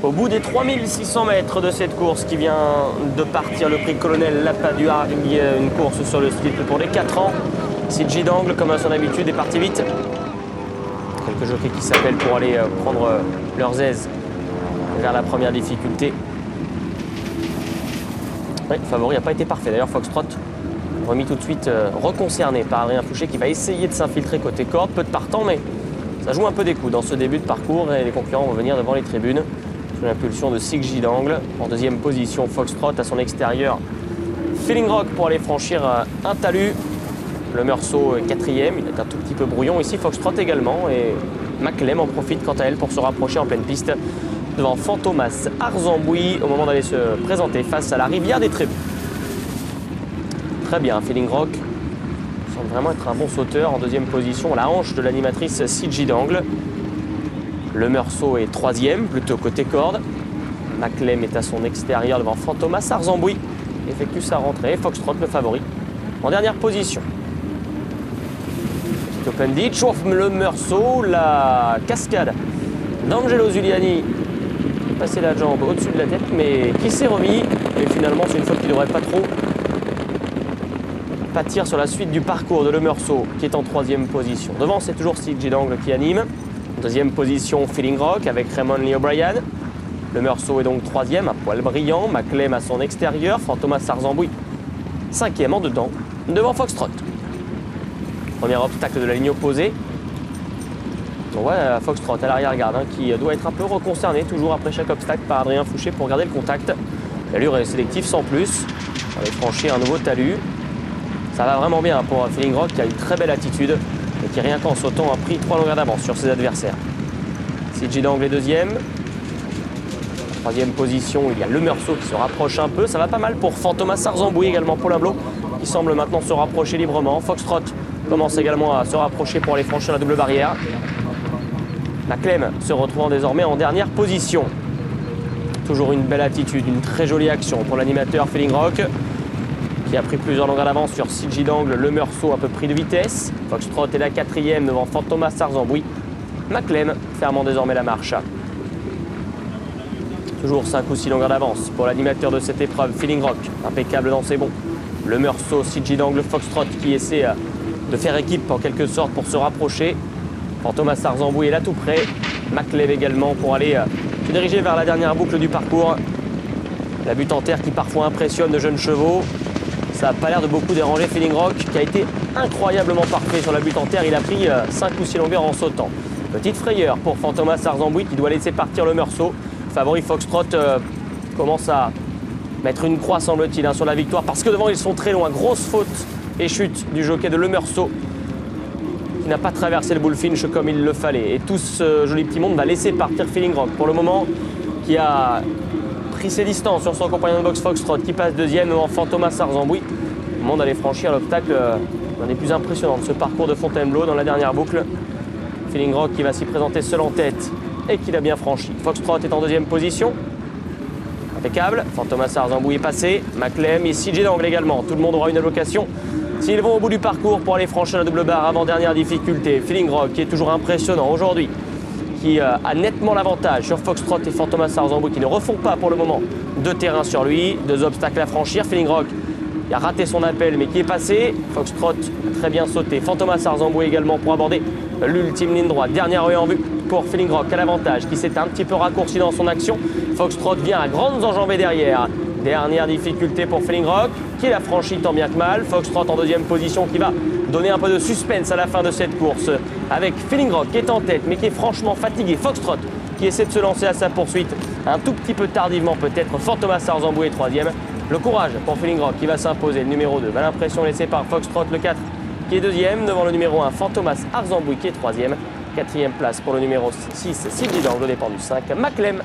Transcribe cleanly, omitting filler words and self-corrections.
Au bout des 3600 mètres de cette course qui vient de partir, le prix Colonel Lapaduard, une course sur le slip pour les 4 ans. CG d'angle, comme à son habitude, est parti vite. Quelques jockeys qui s'appellent pour aller prendre leurs aises vers la première difficulté. Oui, le favori n'a pas été parfait. D'ailleurs, Foxtrot remis tout de suite reconcerné par Adrien Fouché qui va essayer de s'infiltrer côté corde. Peu de partants, mais ça joue un peu des coups dans ce début de parcours et les concurrents vont venir devant les tribunes. Sous l'impulsion de CG d'angle. En deuxième position, Foxtrot à son extérieur. Feeling Rock pour aller franchir un talus. Le Meursault est quatrième, il est un tout petit peu brouillon ici. Foxtrot également et Maclem en profite quant à elle pour se rapprocher en pleine piste devant Fantomas Arzambouy au moment d'aller se présenter face à la rivière des Trébus. Très bien, Feeling Rock semble vraiment être un bon sauteur. En deuxième position, la hanche de l'animatrice CG d'angle. Le Meursault est troisième, plutôt côté corde. Maclem est à son extérieur devant Fantomas Arzambouy. Effectue sa rentrée. Foxtrot, le favori, en dernière position. Petit open ditch, le Meursault, la cascade d'Angelo Zuliani. Passer la jambe au-dessus de la tête, mais qui s'est remis. Et finalement, c'est une faute qui ne devrait pas trop pâtir sur la suite du parcours de Le Meursault, qui est en troisième position. Devant, c'est toujours CG d'angle qui anime. En deuxième position, Feeling Rock avec Raymond Lee O'Brien. Le Meursault est donc troisième, à poil brillant. Maclem à son extérieur. Fantomas Arzambouy, cinquième en dedans, devant Foxtrot. Premier obstacle de la ligne opposée. On voit Foxtrot à l'arrière-garde qui doit être un peu reconcerné toujours après chaque obstacle par Adrien Fouché pour garder le contact. L'allure est sélective sans plus. On va franchir un nouveau talus. Ça va vraiment bien pour Feeling Rock qui a une très belle attitude et qui rien qu'en sautant a pris 3 longueurs d'avance sur ses adversaires. CG d'angle est deuxième. Troisième position, il y a Le Meursault qui se rapproche un peu. Ça va pas mal pour Fantomas Arzambouy également, Paulin Blot qui semble maintenant se rapprocher librement. Foxtrot commence également à se rapprocher pour aller franchir la double barrière. Maclem se retrouvant désormais en dernière position. Toujours une belle attitude, une très jolie action pour l'animateur Feeling Rock qui a pris plusieurs longueurs d'avance sur CG d'angle. Le Meursault un peu pris de vitesse. Foxtrot est la quatrième devant Fantomas Arzambouy. Maclem fermant désormais la marche. Toujours 5 ou 6 longueurs d'avance pour l'animateur de cette épreuve, Feeling Rock, impeccable dans ses bons. Le Meursault, CG d'angle, Foxtrot qui essaie de faire équipe en quelque sorte pour se rapprocher. Fantomas Arzambouy est là tout près. Maclem également pour aller se diriger vers la dernière boucle du parcours. La butte en terre qui parfois impressionne de jeunes chevaux. Ça n'a pas l'air de beaucoup déranger Feeling Rock qui a été incroyablement parfait sur la butte en terre. Il a pris 5 ou 6 longueurs en sautant. Petite frayeur pour Fantomas Arzambouy qui doit laisser partir le Meursault. Favori Foxtrot commence à mettre une croix semble-t-il sur la victoire parce que devant ils sont très loin. Grosse faute et chute du jockey de Le Meursault qui n'a pas traversé le bullfinch comme il le fallait. Et tout ce joli petit monde va laisser partir Feeling Rock pour le moment qui a pris ses distances sur son compagnon de boxe Foxtrot qui passe deuxième devant Fantomas Arzambouy. Le monde allait franchir l'obstacle l'un des plus impressionnants de ce parcours de Fontainebleau dans la dernière boucle. Feeling Rock qui va s'y présenter seul en tête et qu'il a bien franchi. Foxtrot est en deuxième position. Impeccable. Fantomas Arzambouy est passé. Maclem et CG d'angle également. Tout le monde aura une allocation s'ils vont au bout du parcours pour aller franchir la double barre avant dernière difficulté. Feeling Rock qui est toujours impressionnant aujourd'hui, qui a nettement l'avantage sur Foxtrot et Fantomas Arzambouy qui ne refont pas pour le moment de terrain sur lui. 2 obstacles à franchir. Feeling Rock qui a raté son appel mais qui est passé. Foxtrot a très bien sauté. Fantomas Arzambouy également pour aborder l'ultime ligne droite. Dernière rue en vue pour Feeling Rock à l'avantage qui s'est un petit peu raccourci dans son action. Foxtrot vient à grandes enjambées derrière. Dernière difficulté pour Feeling Rock qui l'a franchi tant bien que mal. Foxtrot en deuxième position qui va donner un peu de suspense à la fin de cette course avec Feeling Rock qui est en tête mais qui est franchement fatigué. Foxtrot qui essaie de se lancer à sa poursuite un tout petit peu tardivement peut-être. Fantomas Arzambouy est troisième. Le courage pour Feeling Rock qui va s'imposer. Le numéro 2 va l'impression laissée par Foxtrot. Le 4 qui est deuxième devant le numéro 1 Fantomas Arzambouy qui est troisième. Quatrième place pour le numéro 6 CG d'angle au départ du 5 Maclem.